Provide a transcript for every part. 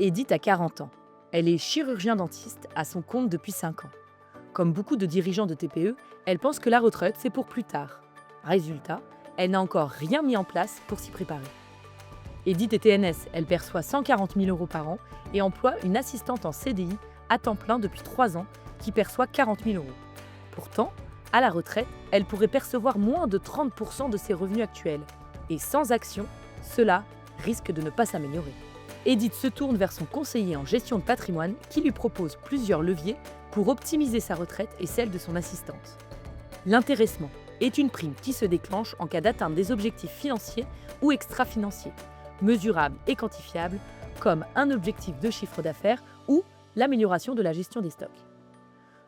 Edith a 40 ans. Elle est chirurgien-dentiste à son compte depuis 5 ans. Comme beaucoup de dirigeants de TPE, elle pense que la retraite, c'est pour plus tard. Résultat, elle n'a encore rien mis en place pour s'y préparer. Edith est TNS, elle perçoit 140 000 € par an et emploie une assistante en CDI à temps plein depuis 3 ans qui perçoit 40 000 €. Pourtant, à la retraite, elle pourrait percevoir moins de 30% de ses revenus actuels. Et sans action, cela risque de ne pas s'améliorer. Edith se tourne vers son conseiller en gestion de patrimoine qui lui propose plusieurs leviers pour optimiser sa retraite et celle de son assistante. L'intéressement est une prime qui se déclenche en cas d'atteinte des objectifs financiers ou extra-financiers, mesurables et quantifiables, comme un objectif de chiffre d'affaires ou l'amélioration de la gestion des stocks.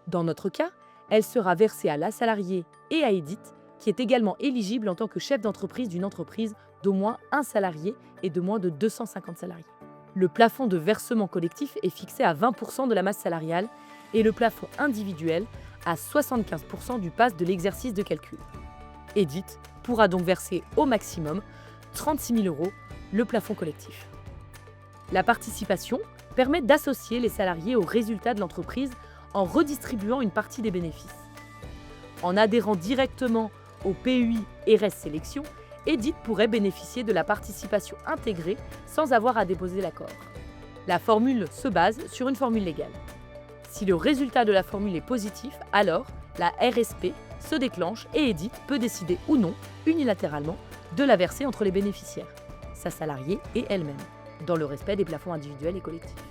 Dans notre cas, elle sera versée à la salariée et à Edith, qui est également éligible en tant que chef d'entreprise d'une entreprise d'au moins un salarié et de moins de 250 salariés. Le plafond de versement collectif est fixé à 20% de la masse salariale et le plafond individuel à 75% du PAS de l'exercice de calcul. Edith pourra donc verser au maximum 36 000 €, le plafond collectif. La participation permet d'associer les salariés aux résultats de l'entreprise en redistribuant une partie des bénéfices. En adhérant directement au PEI RS Sélection, Edith pourrait bénéficier de la participation intégrée sans avoir à déposer l'accord. La formule se base sur une formule légale. Si le résultat de la formule est positif, alors la RSP se déclenche et Edith peut décider ou non, unilatéralement, de la verser entre les bénéficiaires, sa salariée et elle-même, dans le respect des plafonds individuels et collectifs.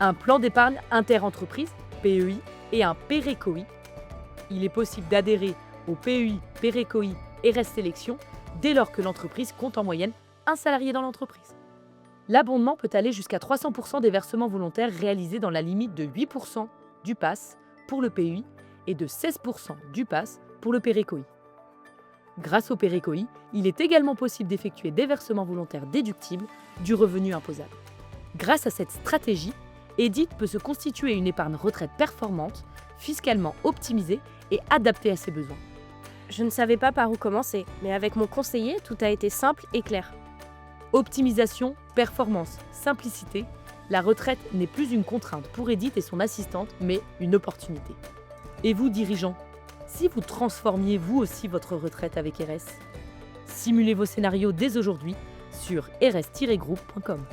Un plan d'épargne inter-entreprise, PEI, et un PERECOI. Il est possible d'adhérer au PEI, PERECOI, RS Sélection dès lors que l'entreprise compte en moyenne un salarié dans l'entreprise. L'abondement peut aller jusqu'à 300% des versements volontaires réalisés dans la limite de 8% du PAS pour le PEI et de 16% du PAS pour le PERECOI. Grâce au PERECOI, il est également possible d'effectuer des versements volontaires déductibles du revenu imposable. Grâce à cette stratégie, Edith peut se constituer une épargne retraite performante, fiscalement optimisée et adaptée à ses besoins. Je ne savais pas par où commencer, mais avec mon conseiller, tout a été simple et clair. Optimisation, performance, simplicité, la retraite n'est plus une contrainte pour Edith et son assistante, mais une opportunité. Et vous, dirigeants, si vous transformiez vous aussi votre retraite avec RS, simulez vos scénarios dès aujourd'hui sur rs-group.com.